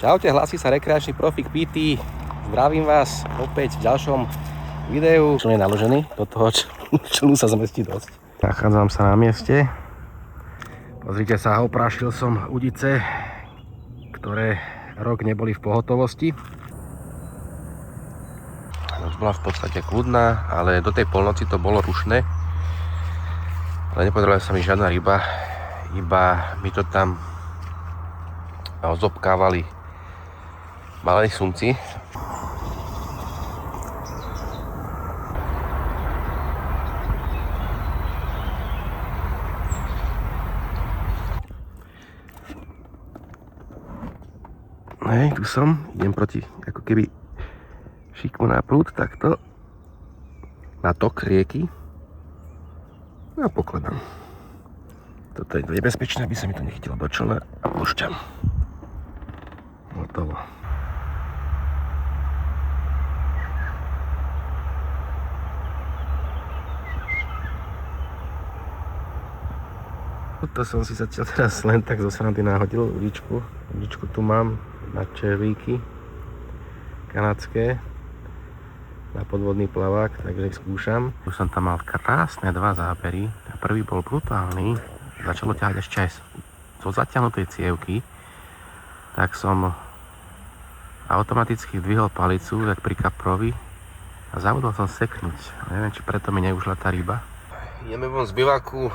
Čaute, hlási sa rekreačný profík PT. Zdravím vás opäť v ďalšom videu. Čo je naložený do toho člnu sa zmestí dosť. Nachádzam sa na mieste. Pozrite sa, oprášil som udice, ktoré rok neboli v pohotovosti. Noc bola v podstate kľudná, ale do tej polnoci to bolo rušné. Ale nepodarila sa mi žiadna ryba, iba mi to tam zobkávali malé sumci. Hej, tu som, idem proti ako keby šikmu na prúd, takto na tok rieky a pokladám. Toto je nebezpečné, aby sa mi to nechytilo do člna a púšťam. Hotovo. Toto som si zatiaľ teraz len tak zo srandy náhodil udičku. Udičku tu mám na červíky kanadské, na podvodný plavák, takže ich skúšam. Už som tam mal krásne dva zábery. Ten prvý bol brutálny. Začalo ťahať až čas zo zatiahnutej cievky, tak som automaticky zdvihol palicu, tak pri kaprovi, a zabudol som seknúť. Neviem, či preto mi neušla tá ryba. Ideme von z bivaku.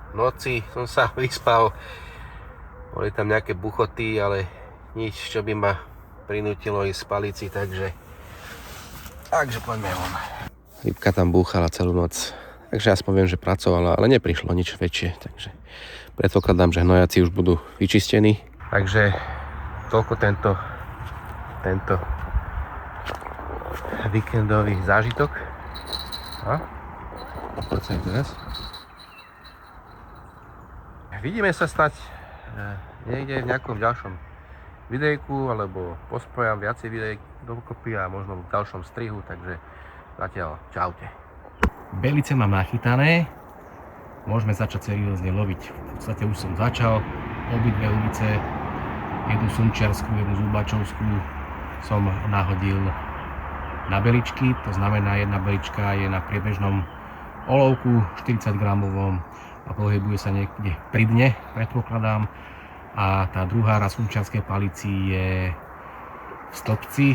V noci som sa vyspal. Boli tam nejaké buchoty, ale nič, čo by ma prinútilo ísť z palici, takže poďme von. Rybka tam búchala celú noc, takže aspoň viem, že pracovala, ale neprišlo nič väčšie, takže predpokladám, že hnojaci už budú vyčistení. Takže toľko tento víkendový zážitok. A? Poď sa teraz. Vidíme sa snať niekde v nejakom ďalšom videjku, alebo pospojam viacej videjk dokopy a možno v ďalšom strihu, takže zatiaľ čaute. Belice mám nachytané, môžeme začať seriózne loviť. V podstate už som začal, obidve udice, jednu sumčiarsku, jednu zúbačovskú som nahodil na beličky, to znamená jedna belička je na priebežnom olovku 40 gramovom a pohybuje sa niekde pri dne, predpokladám, a tá druhá na sumčiarskej palici je v stĺpci,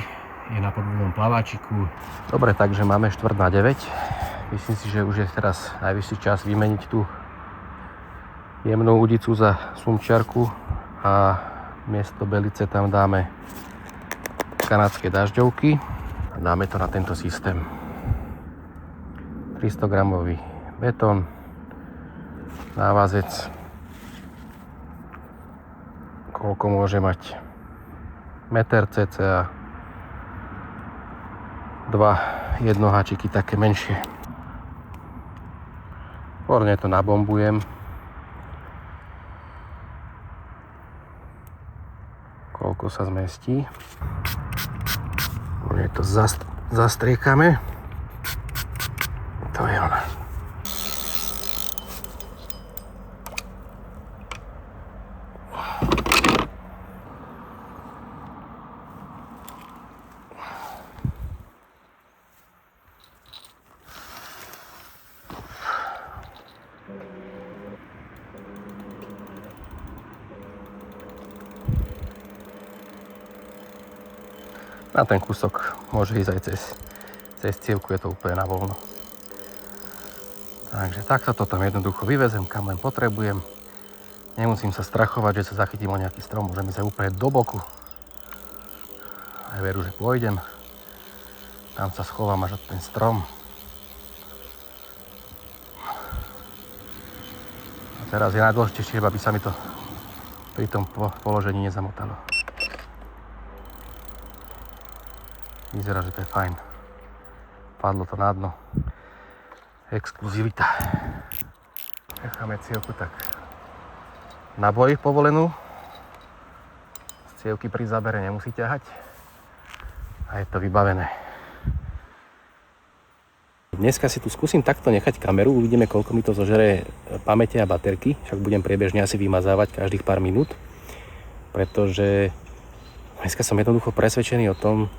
je na podvodnom plaváčiku. Dobre, takže máme 8:45. Myslím si, že už je teraz najvyšší čas vymeniť tú jemnú udicu za sumčiarku a miesto belice tam dáme kanadské dažďovky a dáme to na tento systém. 300 gramový betón, návazec, koľko môže mať, meter cca, dva jednoháčiky také menšie. Porne to nabombujem. Koľko sa zmestí. Porne to zastriekame. To je ona. Na ten kúsok môže ísť aj cez cievku, je to úplne na voľno. Takže takto to tam jednoducho vyvezem, kam len potrebujem. Nemusím sa strachovať, že sa zachytím o nejaký strom, môžem ísť aj úplne do boku. Aj veru, že pôjdem. Tam sa schovám až od ten strom. A teraz je najdôležitejšie, aby sa mi to pri tom položení nezamotalo. Vyzerá, že to je fajn. Padlo to na dno. Exkluzivita. Necháme cievku tak na boj povolenú. Z cievky pri zábere nemusí ťahať. A je to vybavené. Dneska si tu skúsim takto nechať kameru. Uvidíme, koľko mi to zožere pamäte a baterky. Však budem priebežne asi vymazávať každých pár minút. Pretože Dneska som jednoducho presvedčený o tom,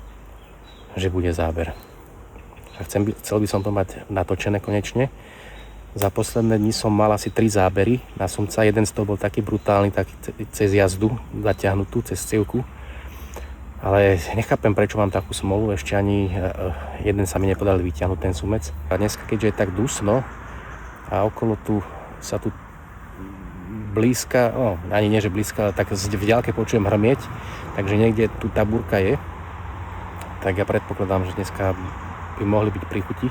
že bude záber. A chcel by som to mať natočené konečne. Za posledné dni som mal asi 3 zábery na sumca. Jeden z toho bol taký brutálny, taký cez jazdu, zaťahnutú, cez cívku. Ale nechápem, prečo mám takú smolu. Ešte ani jeden sa mi nepodal vyťahnuť ten sumec. A dneska, keďže je tak dusno a okolo sa tu blízka, ani nie, že blízka, ale tak v diaľke počujem hrmieť, takže niekde tu tá búrka je. Tak ja predpokladám, že dneska by mohli byť pri chuti.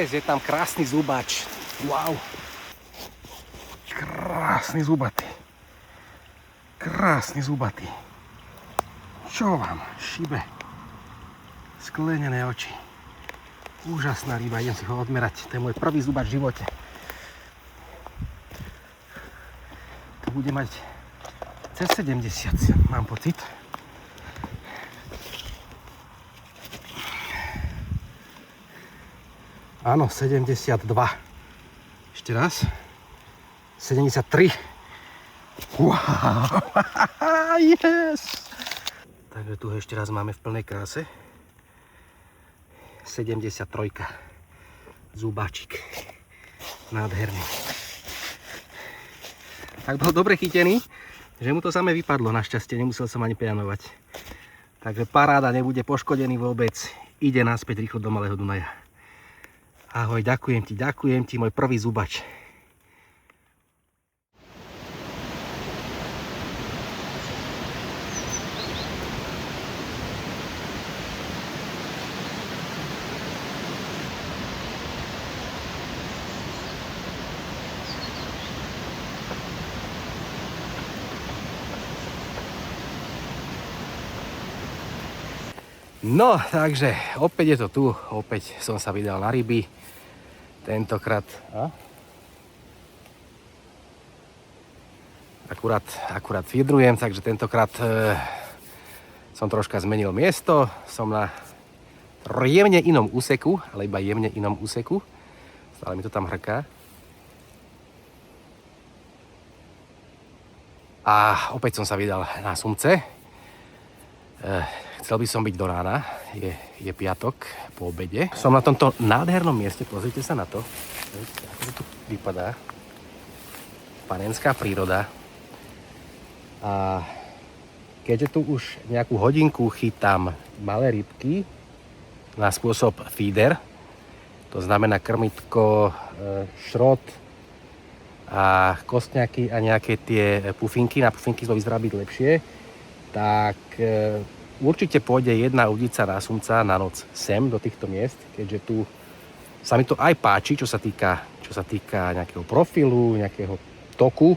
Je tam krásny zubač. Wow. Krásny zubatý. Krásny zubatý. Čo vám šibe? Sklenené oči. Úžasná ryba, idem si ho odmerať. To je môj prvý zubač v živote. To bude mať cez 70, mám pocit. Áno, 72. Ešte raz. 73. Wow. Yes. Takže tu ešte raz máme v plnej kráse. 73. Zubáčik. Nádherný. Tak bol dobre chytený, že mu to samé vypadlo. Našťastie nemusel som ani pianovať. Takže paráda, nebude poškodený vôbec. Ide naspäť rýchlo do Malého Dunaja. Ahoj, ďakujem ti, môj prvý zubač. No, takže opäť je to tu, opäť som sa vydal na ryby. Tentokrát akurát fidrujem, takže tentokrát som troška zmenil miesto. Som na jemne inom úseku, ale iba jemne inom úseku. Stále mi to tam hrká. A opäť som sa vydal na sumce. Chcel by som byť do rána, je piatok po obede. Som na tomto nádhernom mieste, pozrite sa na to, ako to tu vypadá. Panenská príroda. A keďže tu už nejakú hodinku chytám malé rybky na spôsob feeder, to znamená krmitko, šrot, a kostňaky a nejaké tie pufinky, na pufinky to vyzerá byť lepšie, tak určite pôjde jedna udica na sumca na noc sem do týchto miest, keďže tu sa mi to aj páči, čo sa týka nejakého profilu, nejakého toku.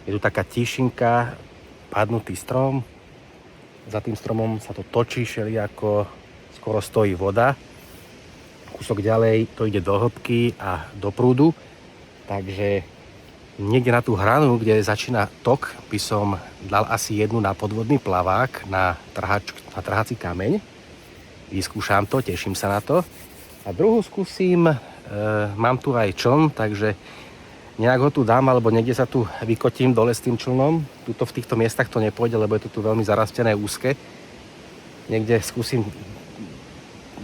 Je tu taká tišinka, padnutý strom, za tým stromom sa to točí všelijako, skoro stojí voda. Kúsok ďalej to ide do hĺbky a do prúdu, takže niekde na tú hranu, kde začína tok, by som dal asi jednu na podvodný plavák, na trhací kameň. Vyskúšam to, teším sa na to. A druhú skúsim, mám tu aj čln, takže nejak ho tu dám, alebo niekde sa tu vykotím dole s tým člnom. Tuto v týchto miestach to nepôjde, lebo je to tu veľmi zarastené, úzke. Niekde skúsim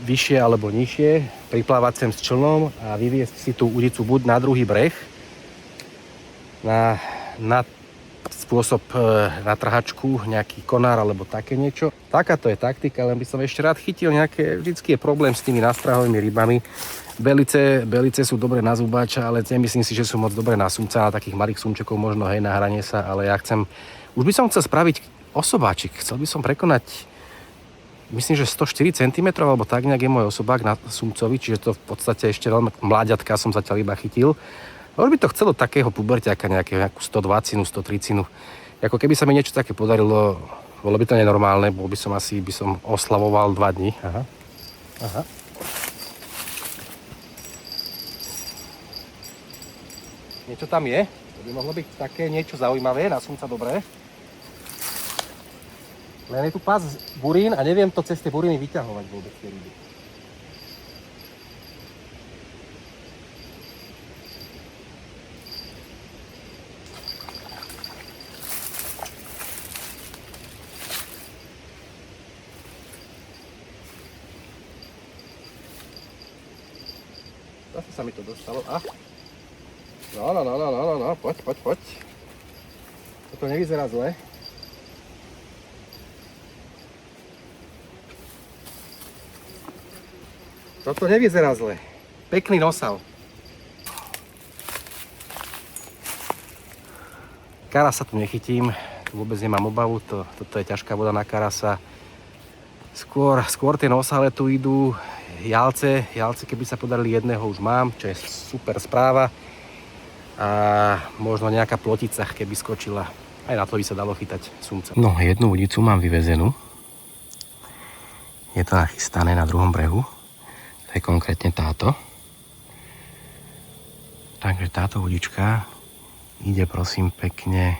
vyššie alebo nižšie, priplávať sem s člnom a vyviesť si tú udicu buď na druhý breh, na spôsob na trhačku, nejaký konár alebo také niečo. Takáto je taktika, len by som ešte rád chytil nejaké, vždycky je problém s tými nástrahovými rybami. Belice sú dobre na zubáča, ale nemyslím si, že sú moc dobre na sumca, na takých malých sumčekov možno, hej, na hranie sa, ale ja už by som chcel spraviť osobáčik, chcel by som prekonať, myslím, že 104 cm, alebo tak nejak je môj osobák na sumcovi, čiže to v podstate ešte veľmi mláďatka som zatiaľ iba chytil. Ale by to chcelo takého puberťaka, nejakú 120, 130. Ako keby sa mi niečo také podarilo, bolo by to nenormálne, by som oslavoval 2 dni. Aha. Niečo tam je, to by mohlo byť také niečo zaujímavé, na sumca dobré. Len je tu pás burín a neviem to cez tie buriny vyťahovať vôbec tie ryby. Zase sa mi to dostalo. No, poď. Toto nevyzerá zle. Toto nevyzerá zle. Pekný nosal. Karasa tu nechytím, vôbec nemám obavu, toto je ťažká voda na karasa. Skôr tie nosale tu idú, jalce, keby sa podarili jedného už mám, čo je super správa. A možno nejaká plotica, keby skočila. Aj na to by sa dalo chytať sumca. No, jednu udicu mám vyvezenú. Je to nachystané na druhom brehu. To je konkrétne táto. Takže táto udička ide prosím pekne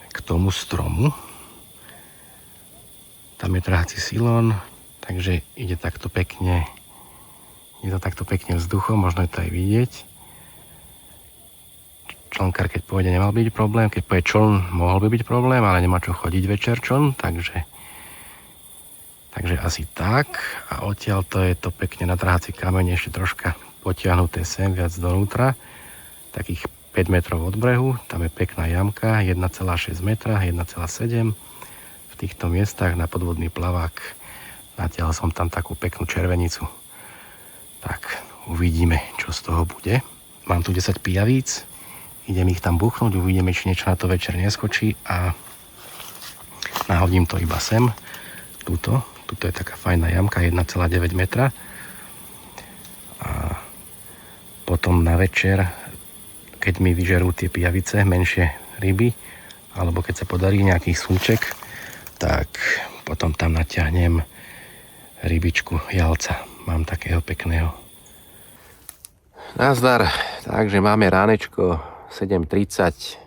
k tomu stromu. Tam je trhací silón, takže ide takto pekne. Je to takto pekne vzduchom, možno je to aj vidieť. Člnkár, keď pôjde, nemal byť problém. Keď pôjde čln, mohol by byť problém, ale nemá čo chodiť večer čln, takže asi tak. A odtiaľ to je to pekne na trhací kameň, ešte troška potiahnuté sem, viac donútra. Takých 5 metrov od brehu. Tam je pekná jamka, 1,6 metra, 1,7. V týchto miestach na podvodný plavák. Natiaľ som tam takú peknú červenicu. Tak, uvidíme, čo z toho bude. Mám tu 10 pijavíc. Idem ich tam buchnúť, uvidíme, či niečo na to večer neskočí a nahodím to iba sem. Tuto je taká fajná jamka, 1,9 metra. A potom na večer, keď mi vyžerú tie pijavice, menšie ryby, alebo keď sa podarí nejaký sumček, tak potom tam natiahnem rybičku jalca. Mám takého pekného. Nazdar, takže máme ránečko 7:30.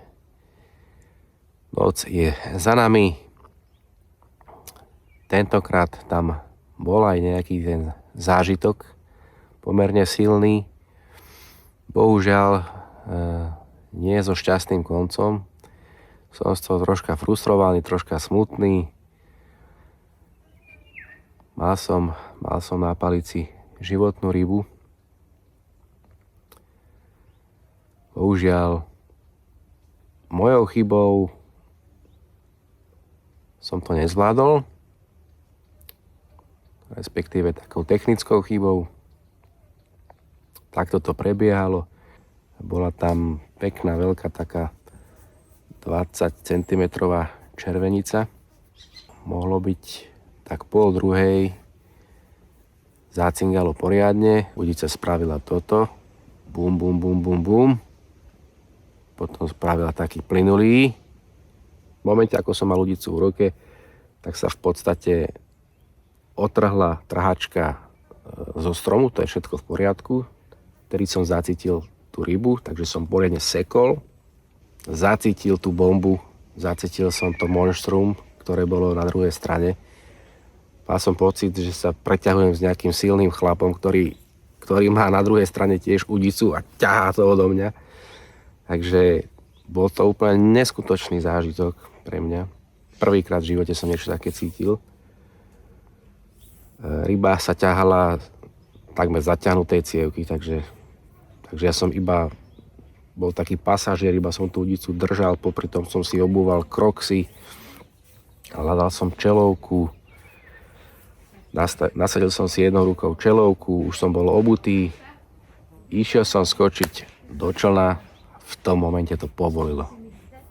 Noc je za nami. Tentokrát tam bol aj nejaký ten zážitok pomerne silný. Bohužiaľ nie so šťastným koncom. Som z toho troška frustrovaný, troška smutný. Mal som na palici životnú rybu. Bohužiaľ, mojou chybou som to nezvládol, respektíve takou technickou chybou. Takto to prebiehalo. Bola tam pekná, veľká, taká 20 cm červenica. Mohlo byť tak 12:30, zacingalo poriadne, udica spravila toto, bum, bum, bum, bum, bum. Potom spravila taký plynulý. V momente, ako som mal udicu v ruke, tak sa v podstate otrhla trhačka zo stromu, to je všetko v poriadku. Vtedy som zacítil tú rybu, takže som poriadne sekol, zacítil tú bombu, zacítil som to monštrum, ktoré bolo na druhej strane. Mal som pocit, že sa preťahujem s nejakým silným chlapom, ktorý má na druhej strane tiež udicu a ťahá to odo mňa. Takže bol to úplne neskutočný zážitok pre mňa. Prvýkrát v živote som niečo také cítil. Ryba sa ťahala takmer zaťahnutej cievky, takže ja som iba bol taký pasažier, iba som tú udicu držal, popri tom som si obúval kroxy, hľadal som čelovku, nasadil som si jednou rukou čelovku, už som bol obutý, išiel som skočiť do člna, v tom momente to povolilo.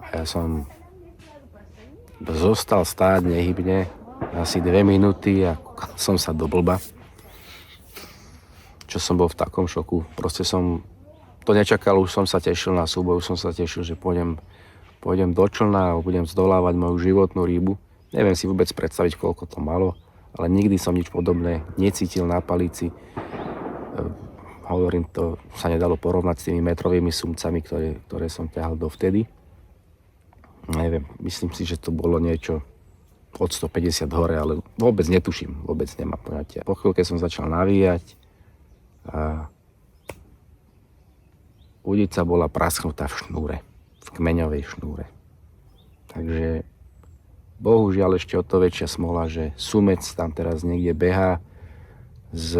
A ja som zostal stáť nehybne asi 2 minúty a kúkal som sa do blba. Čo som bol v takom šoku. Proste som to nečakal, už som sa tešil na súboj, už som sa tešil, že pôjdem do člna a budem zdolávať moju životnú rybu. Neviem si vôbec predstaviť, koľko to malo, ale nikdy som nič podobné necítil na palici. Hovorím, to sa nedalo porovnať s tými metrovými sumcami, ktoré som ťahal dovtedy. Neviem, myslím si, že to bolo niečo od 150 hore, ale vôbec netuším, vôbec nemám poňatia. Po chvíľke som začal navíjať a udica bola prasknutá v šnúre, v kmeňovej šnúre. Takže bohužiaľ ešte o to väčšia smola, že sumec tam teraz niekde behá s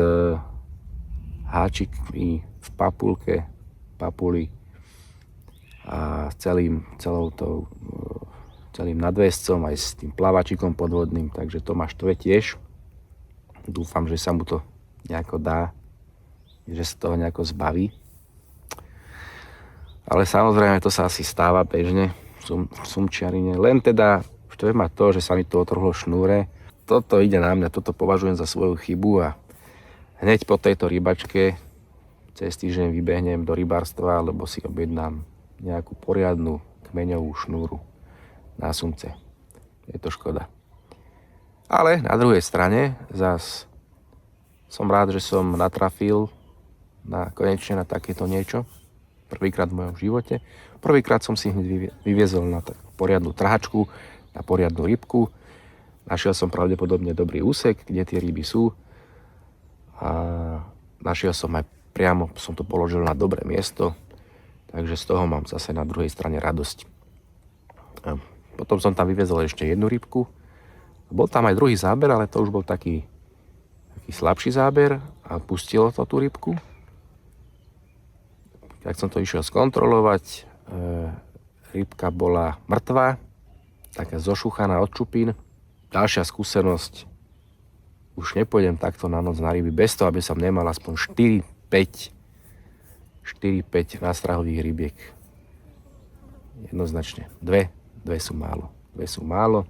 háčikmi v papuli a celým nadväzcom aj s tým plavačikom podvodným, takže Tomáš to je tiež. Dúfam, že sa mu to nejako dá, že sa toho nejako zbaví. Ale samozrejme to sa asi stáva bežne v sumčiarine, len teda štve ma to, že sa mi to otrhlo v šnúre. Toto ide na mňa, toto považujem za svoju chybu a hneď po tejto rybačke cez týždeň vybehnem do rybárstva, alebo si objednám nejakú poriadnu kmeňovú šnúru na sumce. Je to škoda. Ale na druhej strane zas som rád, že som natrafil konečne na takéto niečo. Prvýkrát v mojom živote. Prvýkrát som si hneď vyviezol na poriadnu trhačku, na poriadnu rybku. Našiel som pravdepodobne dobrý úsek, kde tie ryby sú. A našiel som aj priamo, som to položil na dobré miesto. Takže z toho mám zase na druhej strane radosť. A potom som tam vyviezol ešte jednu rybku. Bol tam aj druhý záber, ale to už bol taký slabší záber a pustilo to tú rybku. Tak som to išiel skontrolovať. Rybka bola mŕtva, taká zošuchaná od čupín. Ďalšia skúsenosť. Už nepôjdem takto na noc na ryby bez toho, aby som nemal aspoň 4-5 nástrahových rybiek. Jednoznačne. Dve sú málo.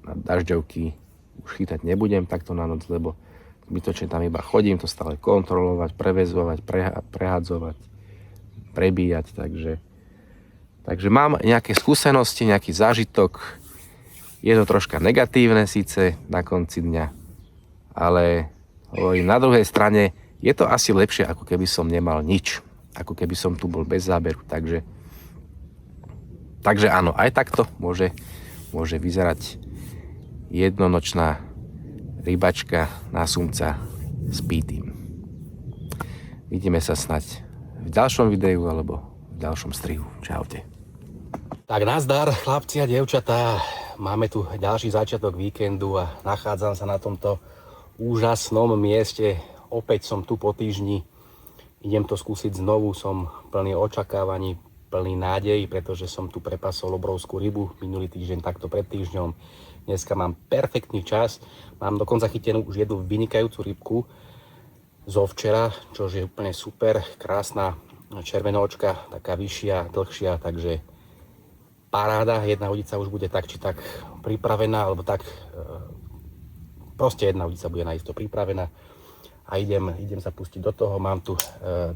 Na dažďovky už chytať nebudem takto na noc, lebo zbytočne tam iba chodím, to stále kontrolovať, prevezovať, prehadzovať, prebíjať, takže mám nejaké skúsenosti, nejaký zážitok. Je to troška negatívne síce na konci dňa, ale hovorím, na druhej strane je to asi lepšie, ako keby som nemal nič, ako keby som tu bol bez záberu, takže áno, aj takto môže vyzerať jednonočná rybačka na sumca s pítym. Vidíme sa snať v ďalšom videu alebo v ďalšom strihu. Čaute. Tak nazdar, chlapci a dievčatá. Máme tu ďalší začiatok víkendu a nachádzam sa na tomto úžasnom mieste. Opäť som tu po týždni. Idem to skúsiť znovu. Som plný očakávaní, plný nádejí, pretože som tu prepasol obrovskú rybu. Minulý týždeň, takto pred týždňom. Dneska mám perfektný čas. Mám dokonca chytenú už jednu vynikajúcu rybku zo včera, čo je úplne super, krásna červenóčka, taká vyššia, dlhšia, takže paráda. Jedna udica už bude tak či tak pripravená, alebo tak proste jedna udica bude naisto pripravená a idem sa pustiť do toho. Mám tu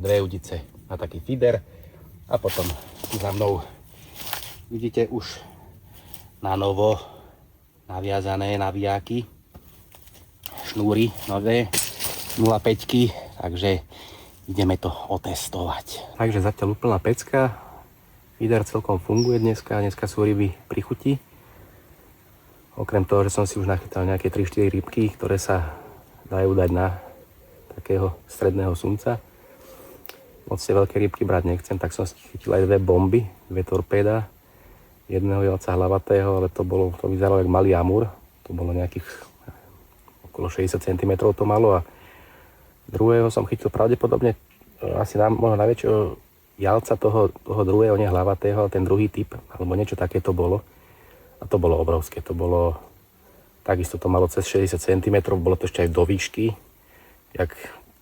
dve udice na taký feeder a potom za mnou vidíte už na novo naviazané navijáky, šnúry nové 0,5, takže ideme to otestovať. Takže zatiaľ úplná pecka, feeder celkom funguje dneska sú ryby pri chuti. Okrem toho, že som si už nachytal nejaké 3-4 rybky, ktoré sa dajú dať na takého stredného sumca. Moc tie veľké rybky brať nechcem, tak som si chytil aj dve bomby, dve torpéda. Jedného jelca hlavatého, ale to vyzeralo jak malý amur. To bolo nejakých okolo 60 cm to malo a druhého som chytil pravdepodobne asi možno najväčšieho jalca toho druhého, nie hlavatého, ale ten druhý typ, alebo niečo také to bolo. A to bolo obrovské, takisto to malo cez 60 cm, bolo to ešte aj do výšky.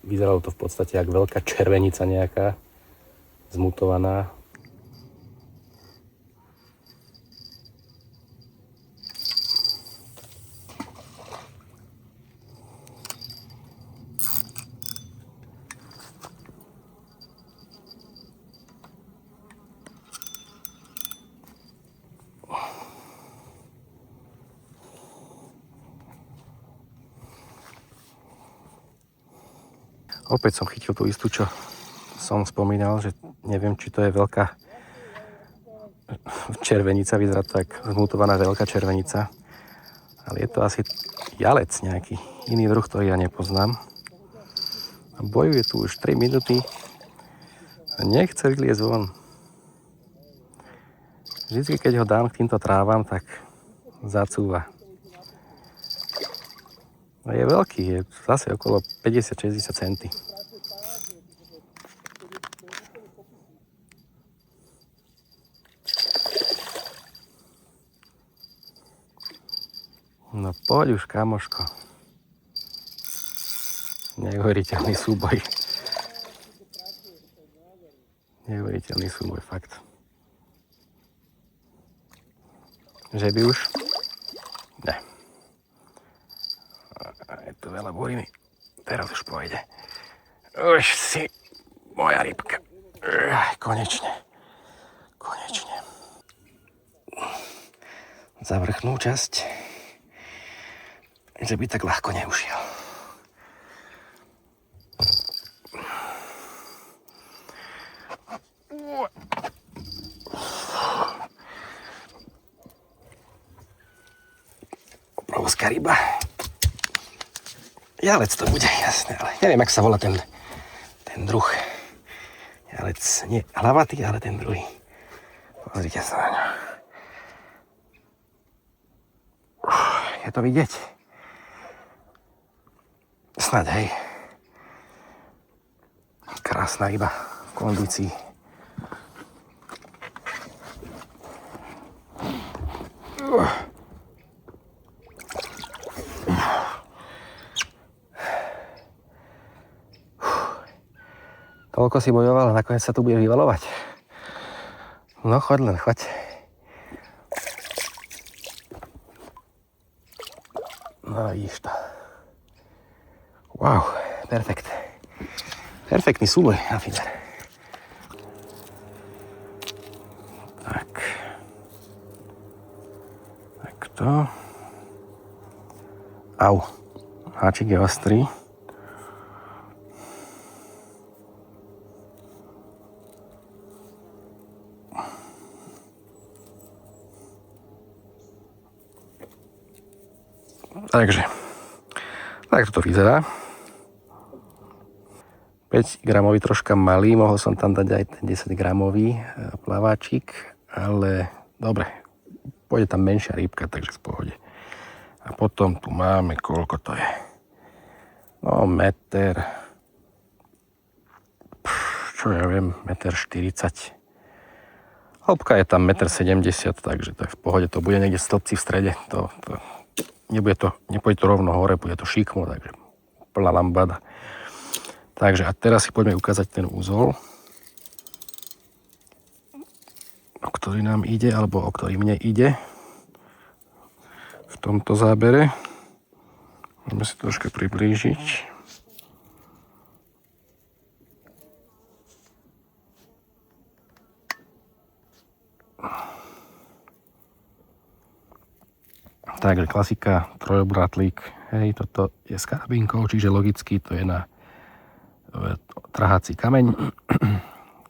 Vyzeralo to v podstate jak veľká červenica nejaká, zmutovaná. Opäť som chytil tú istú, čo som spomínal, že neviem, či to je veľká červenica, vyzerá to tak zmutovaná veľká červenica, ale je to asi jalec nejaký, iný druh, ktorý ja nepoznám. A bojuje tu už 3 minúty a nechce vyliezť von. Vždycky, keď ho dám k týmto trávam, tak zacúva. No je veľký, je zase okolo 50-60 cm. No poď už, kamoško. Neuveriteľný súboj. Neuveriteľný súboj, fakt. Že by už? Ne. Je tu veľa buriny. Teraz už pôjde. Už si moja rybka. Konečne. Konečne. Za vrchnú časť. Že by tak ľahko neušiel. Obrovská ryba. Jalec to bude, jasné, ale neviem, jak sa volá ten druh. Jalec, nie hlavatý, ale ten druhý. Pozrite sa na ňo. Je to vidieť? Snáď, hej. Krásna ryba v kondícii. Toľko si bojoval a nakoniec sa tu bude vyvalovať. No choď len, choď. No vidíš to. Wow, perfekt. Perfektný súboj na feeder. Tak. Takto. Au. Háčik je ostrý. Takže, tak to vyzerá. 5 gramový troška malý, mohol som tam dať aj ten 10 gramový plaváčik, ale dobre, pôjde tam menšia rybka, takže v pohode. A potom tu máme, koľko to je? No, meter, čo ja viem, 1,40 m. Hĺbka je tam 1,70 m, takže tak v pohode to bude niekde v stĺpci v strede. Nepôjde to rovno hore, bude to šikmo, takže plná lambada. Takže a teraz si poďme ukázať ten úzol, o ktorý nám ide, alebo o ktorý mne ide v tomto zábere. Môžeme si troška priblížiť. Takže klasika, trojobrátlík, hej, toto je s karabínkou, čiže logicky to je na trhací kameň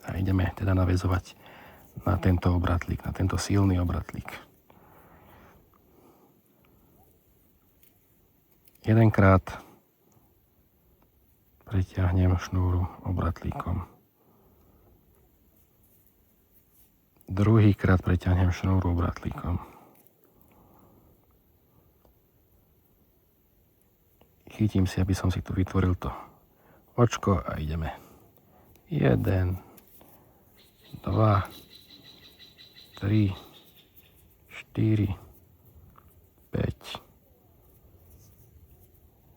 a ideme teda naväzovať na tento obrátlík, na tento silný obrátlík. Jedenkrát pritiahnem šnúru obrátlíkom. Druhýkrát pritiahnem šnúru obrátlíkom. Chytím si, aby som si tu vytvoril to očko a ideme. 1, 2, 3, 4, 5,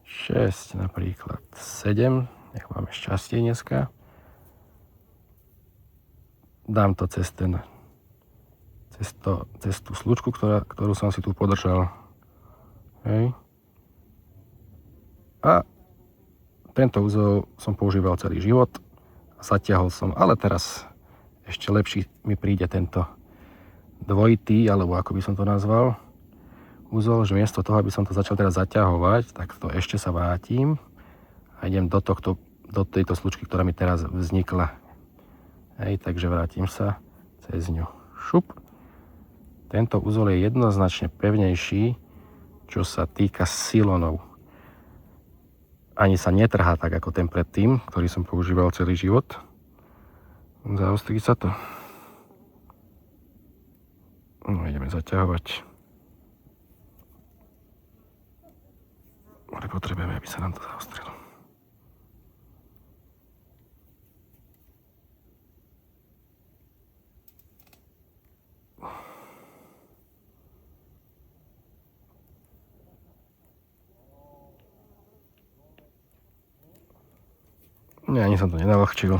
6 napríklad, 7, nech máme šťastie dneska. Dám to cez tú slučku, ktorú som si tu podržal. Hej. A tento úzol som používal celý život a zatiahol som, ale teraz ešte lepší mi príde tento dvojitý, alebo ako by som to nazval, úzol, že miesto toho, aby som to začal teraz zaťahovať, tak to ešte sa vrátim a idem do tejto slučky, ktorá mi teraz vznikla. Hej, takže vrátim sa cez ňu. Šup. Tento úzol je jednoznačne pevnejší, čo sa týka silonov. Ani sa netrhá tak ako ten predtým, ktorý som používal celý život. Zaostrí sa to. No, ideme zaťahovať. Ale potrebujeme, aby sa nám to zaostrilo. Nie, ani som to nenalahčil.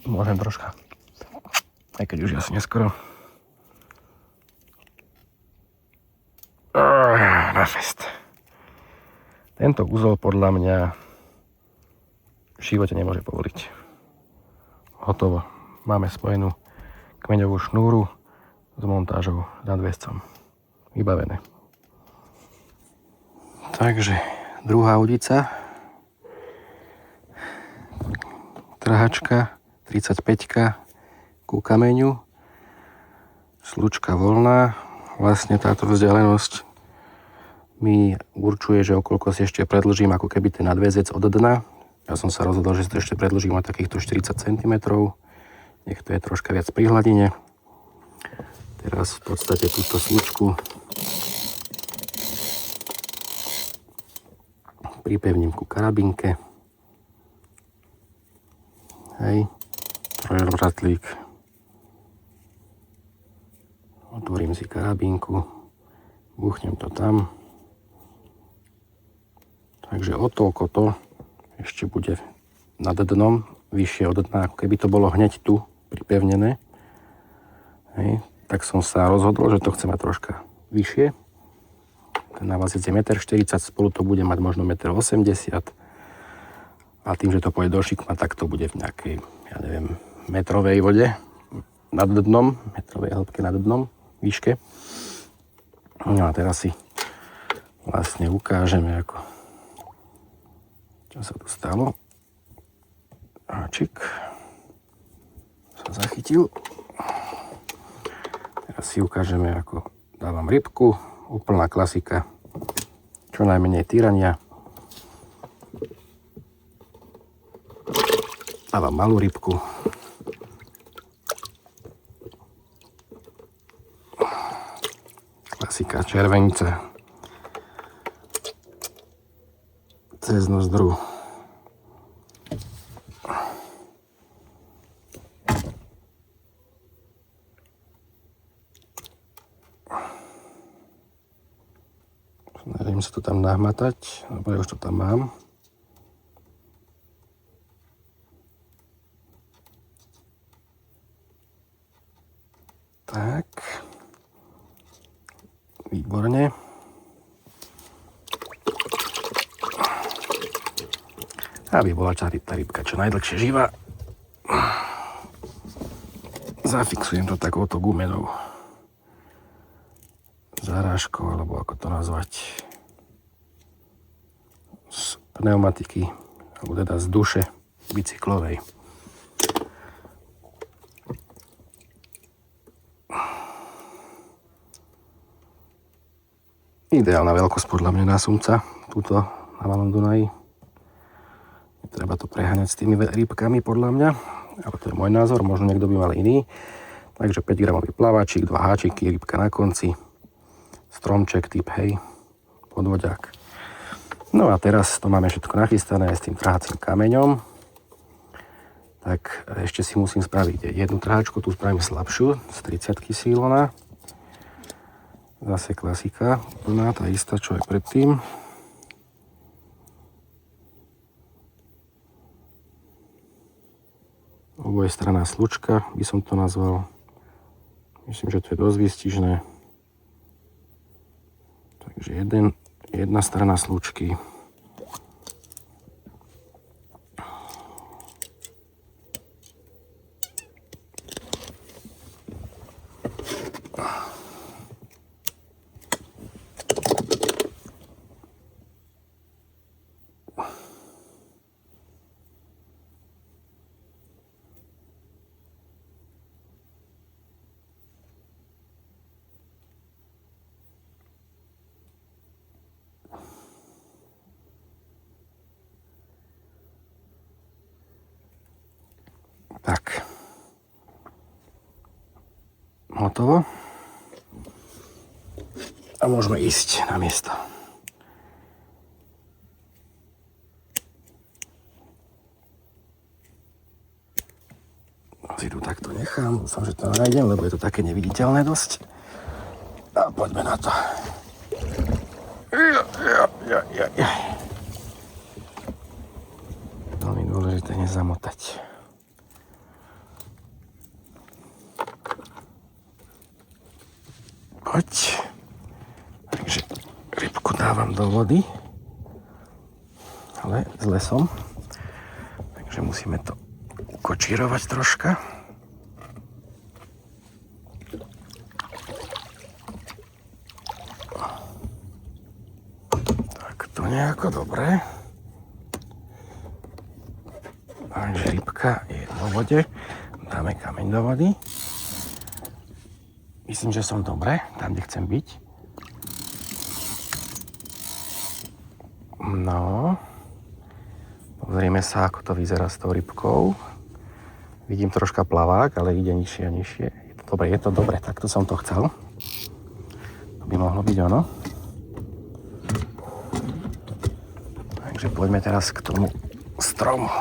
Môžem troška. Aj keď už je asi neskoro. Na fest. Tento úzol podľa mňa v živote nemôže povoliť. Hotovo. Máme spojenú kmeňovú šnúru s montážou nadväzcom. Vybavené. Takže druhá udica. Trhačka 35 ku kameňu, slučka voľná, vlastne táto vzdialenosť mi určuje, že okolko si ešte predĺžim ako keby ten nadväzec od dna. Ja som sa rozhodol, že si to ešte predĺžim o takýchto 40 cm, nech to je troška viac pri hladine. Teraz v podstate túto slučku pripevním ku karabínke. Hej, trojobrátlík. Otvorím si karabínku, buchnem to tam. Takže o toľko to ešte bude nad dnom, vyššie od dna, ako keby to bolo hneď tu pripevnené. Hej, tak som sa rozhodol, že to chcem mať troška vyššie. Ten návazec je 1,40 m, spolu to bude mať možno 1,80 m. A tým, že to pôjde do šikma, tak to bude v nejakej, ja neviem, metrovej vode nad dnom, metrovej hĺbke nad dnom, výške. No a teraz si vlastne ukážeme, ako čo sa tu stalo. Háčik sa zachytil. Teraz si ukážeme, ako dávam rybku, úplná klasika, čo najmenej týrania. Dávam malú rybku. Klasika červenica. Cez nozdru. Snažím sa to tam nahmatať, lebo ja už to tam mám. Tak. Výborne. Aby bola tá rybka čo najdlhšie živá. Zafixujem to takouto gumenou zarážkou, alebo ako to nazvať, z pneumatiky, alebo teda z duše bicyklovej. Ideálna veľkosť podľa mňa na sumca, túto na Malom Dunaji. Treba to preháňať s tými rybkami podľa mňa, ale to je môj názor, možno niekto by mal iný. Takže 5 gramový plaváčik, 2 háčiky, rybka na konci, stromček typ hej, podvodiak. No a teraz to máme všetko nachystané s tým trhacím kameňom. Tak ešte si musím spraviť jednu trhačku, tu spravím slabšiu, z 30 silona. Zase klasika, plná, tá istá, čo aj predtým. Obojstranná slučka, by som to nazval. Myslím, že to je dosť výstižné. Takže jedna strana slučky. Tak. Hotovo. A môžeme ísť na miesto. Si tu takto nechám. Dúfam, že to nájdem, lebo je to také neviditeľné dosť. A poďme na to. Veľmi dôležité nezamotať. Poď. Takže rybku dávam do vody, ale s lesom. Takže musíme to ukočírovať troška. Tak to nejako dobre. Takže rybka je vo vode. Dáme kameň do vody. Myslím, že som dobre, tam, kde chcem byť. No. Pozrieme sa, ako to vyzerá s tou rybkou. Vidím troška plavák, ale ide nižšie a nižšie. Je to dobre, takto som to chcel. To by mohlo byť ono. Takže poďme teraz k tomu stromu.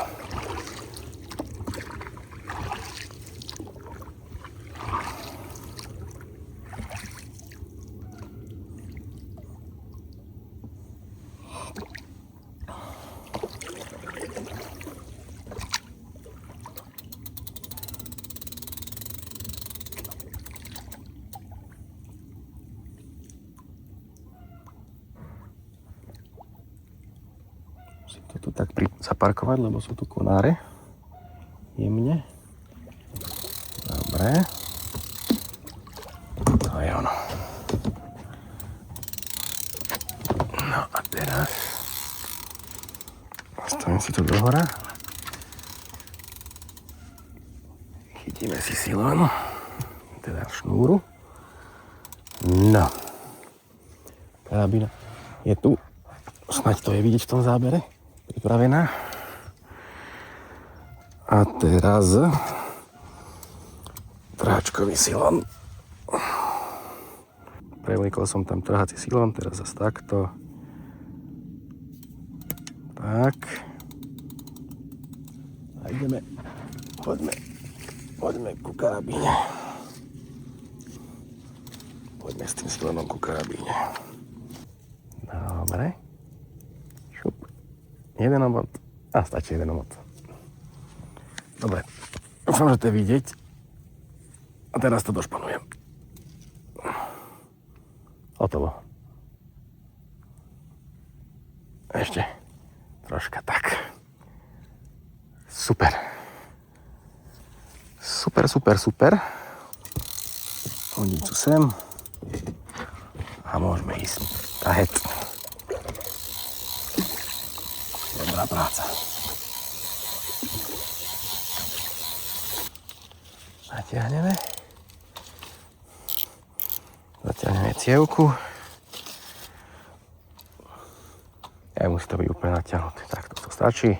To tu tak zaparkovať, lebo sú tu konáre. Jemne. Dobre. To je ono. No a teraz postavím si to dohora. Chytíme si silon, teda šnúru. No. Karabína je tu. Snaď to je vidieť v tom zábere. Pripravená. A teraz trhačkový silon. Prevliekol som tam trhací silon, teraz zase takto. Tak. A ideme. Poďme ku karabíne. Poďme s tým silonom ku karabíne. Dobre. Jeden obod. A stačí jeden obod. Dobre. Dúfam, že to je vidieť. A teraz to došpanujem. Hotovo. Ešte troška tak. Super. Super, super, super. Hodím tu sem. A môžeme ísť. Tahet. Dobrá práca. Natiahneme. Zatiahneme cievku. Ja musí to byť úplne natiahnuté. Tak, to stačí.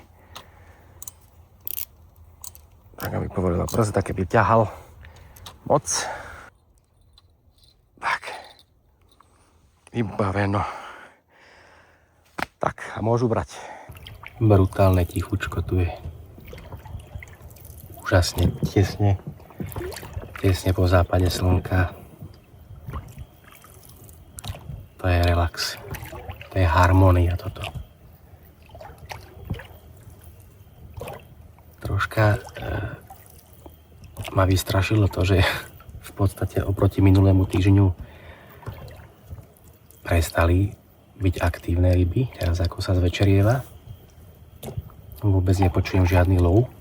Tak, aby povolila brzda, keby ťahal moc. Tak. Vybaveno. Tak, a môžu brať. Brutálne tichučko tu je. Úžasne tesne po západe slnka. To je relax. To je harmónia toto. Troška ma vystrašilo to, že v podstate oproti minulému týždňu prestali byť aktívne ryby, teraz ako sa zvečerieva. Vôbec nepočujem žiadny lov.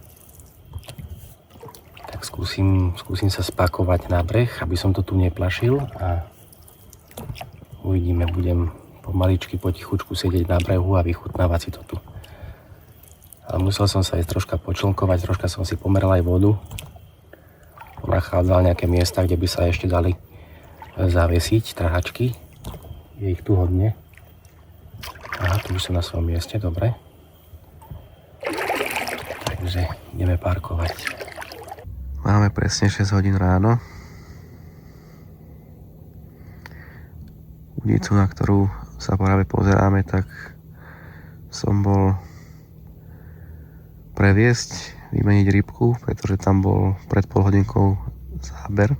Tak skúsim sa spakovať na breh, aby som to tu neplašil a uvidíme, budem pomaličky potichučku sedieť na brehu a vychutnávať si to tu. Ale musel som sa aj troška počlnkovať, troška som si pomeral aj vodu. Nachádzal nejaké miesta, kde by sa ešte dali zavesiť trhačky. Je ich tu hodne. Aha, tu už som na svojom mieste, dobre. Takže ideme parkovať. Máme presne 6 hodín ráno. Udicu, na ktorú sa práve pozeráme, tak som bol previesť, vymeniť rybku, pretože tam bol pred pol hodinkou záber.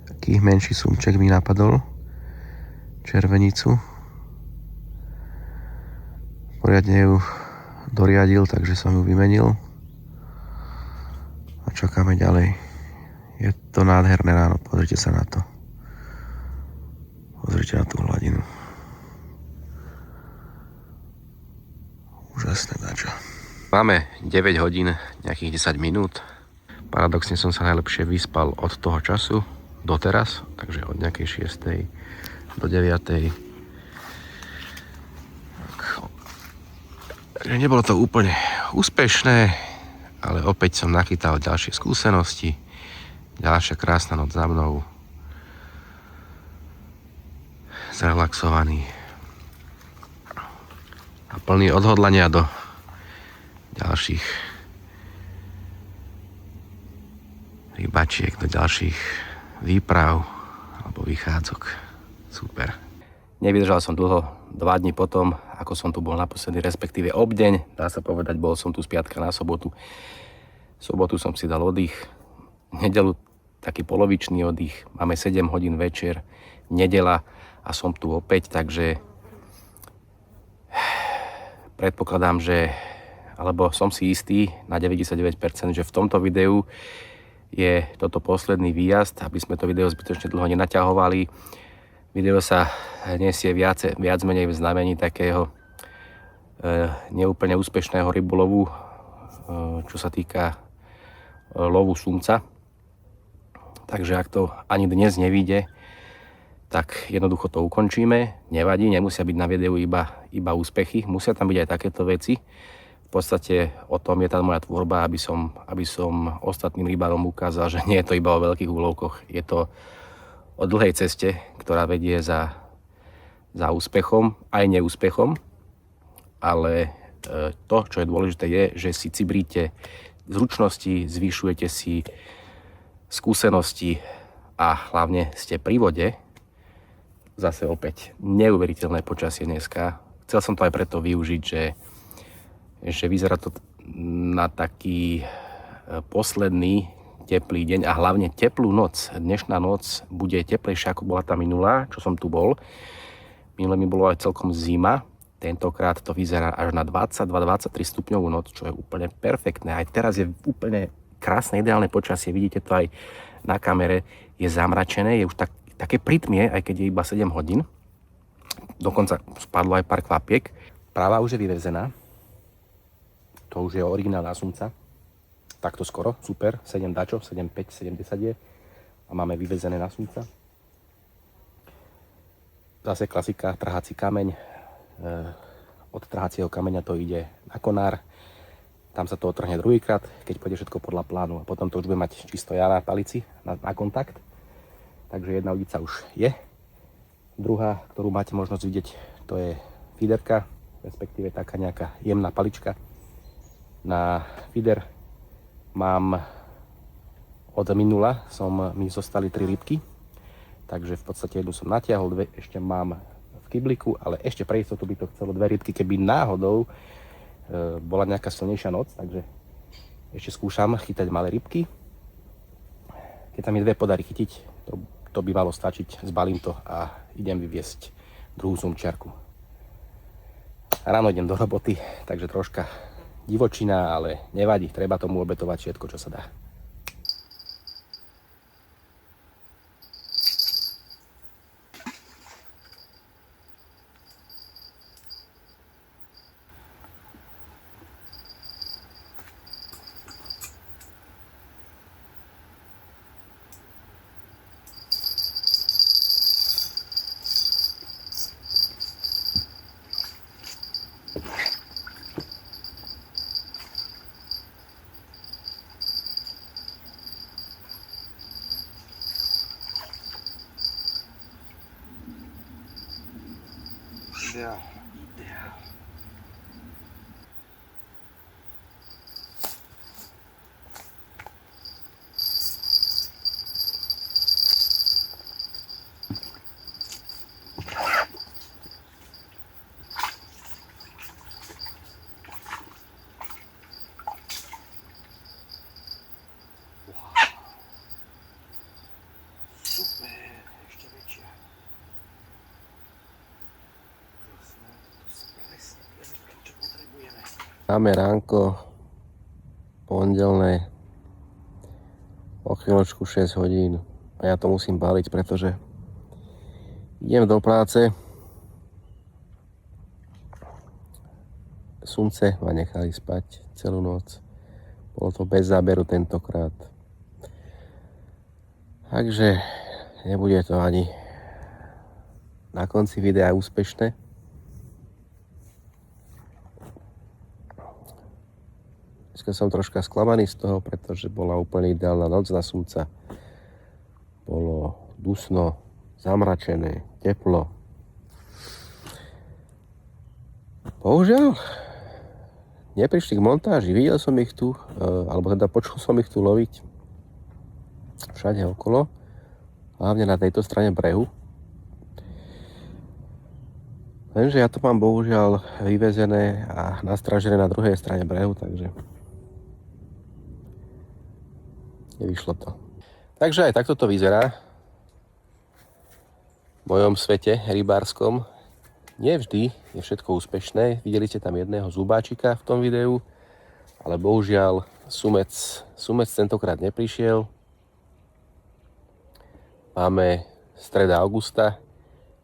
Taký menší sumček mi napadol, červenicu. Poriadne ju doriadil, takže som ju vymenil. A čakáme ďalej. Je to nádherné ráno, pozrite sa na to. Pozrite na tú hladinu. Úžasné dačo. Máme 9 hodín, nejakých 10 minút. Paradoxne som sa najlepšie vyspal od toho času doteraz, takže od nejakej 6. do 9. Takže nebolo to úplne úspešné, ale opäť som nachytal ďalšie skúsenosti. Ďalšia krásna noc za mnou. Zrelaxovaný. A plný odhodlania do ďalších rybačiek, do ďalších výprav alebo vychádzok. Super. Nevydržal som dlho, 2 dní potom, ako som tu bol naposledy, respektíve obdeň. Dá sa povedať, bol som tu z piatka na sobotu. V sobotu som si dal oddych. Nedeľu taký polovičný oddych. Máme 7 hodín večer, nedeľa a som tu opäť, takže predpokladám, že, alebo som si istý na 99%, že v tomto videu je toto posledný výjazd, aby sme to video zbytočne dlho nenaťahovali. Video sa nesie viac menej v znamení takého neúplne úspešného rybolovu, čo sa týka lovu sumca. Takže ak to ani dnes nevyjde, tak jednoducho to ukončíme. Nevadí, nemusia byť na videu iba úspechy, musia tam byť aj takéto veci. V podstate o tom je tá moja tvorba, aby som ostatným rybárom ukázal, že nie je to iba o veľkých úlovkoch. Je to o dlhej ceste, ktorá vedie za úspechom, aj neúspechom. Ale to, čo je dôležité, je, že si cibríte zručnosti, zvyšujete si skúsenosti a hlavne ste pri vode. Zase opäť neuveriteľné počasie dneska. Chcel som to aj preto využiť, že vyzerá to na taký posledný teplý deň a hlavne teplú noc. Dnešná noc bude teplejšia, ako bola tá minulá, čo som tu bol. Minulé mi bolo aj celkom zima. Tentokrát to vyzerá až na 22-23 stupňovú noc, čo je úplne perfektné. Aj teraz je úplne krásne, ideálne počasie, vidíte to aj na kamere, je zamračené, je už také pritmie, aj keď je iba 7 hodín. Dokonca spadlo aj pár kvapiek. Práva už je vyvezená. To už je originálna sumca. Takto skoro, super, 7 dačo, 7,5, 7,10 je. A máme vyvezené na sumca. Zase klasika, trhací kameň. Od trhacieho kameňa to ide na konár. Tam sa to otrhne druhýkrát, keď pôjde všetko podľa plánu. A potom to už bude mať čisto ja na palici, na kontakt. Takže jedna udica už je. Druhá, ktorú máte možnosť vidieť, to je feederka, respektíve taká nejaká jemná palička. Na feeder mám od minula, mi zostali 3 rybky. Takže v podstate jednu som natiahol, 2 ešte mám v kybliku, ale ešte pre istotu by to chcelo 2 rybky, keby náhodou bola nejaká silnejšia noc, takže ešte skúšam chytať malé rybky. Keď sa mi 2 podarí chytiť, to by malo stačiť, zbalím to a idem vyviesť druhú sumčiarku. Ráno idem do roboty, takže troška divočina, ale nevadí, treba tomu obetovať všetko, čo sa dá. Ideál. Máme ránko pondelné, o chvíľočku 6 hodín a ja to musím baliť, pretože idem do práce. Sumce ma nechali spať celú noc, bolo to bez záberu tentokrát, takže nebude to ani na konci videa úspešné. Dneska som troška sklamaný z toho, pretože bola úplne ideálna noc na sumca. Bolo dusno, zamračené, teplo. Bohužiaľ, neprišli k montáži. Videl som ich tu, alebo teda počul som ich tu loviť všade okolo, hlavne na tejto strane brehu. Lenže ja to mám bohužiaľ vyvezené a nastražené na druhej strane brehu, takže nevyšlo to. Takže aj takto to vyzerá v mojom svete rybárskom. Nie vždy je všetko úspešné. Videli ste tam jedného zubáčika v tom videu, ale bohužiaľ sumec tentokrát neprišiel. Máme streda augusta.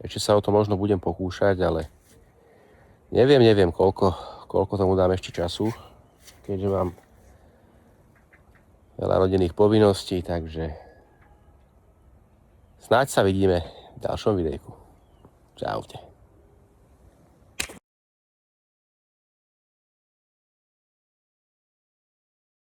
Ešte sa o to možno budem pokúšať, ale neviem koľko tomu dám ešte času, keďže mám veľa rodinných povinností, takže snáď sa vidíme v ďalšom videjku. Čaute.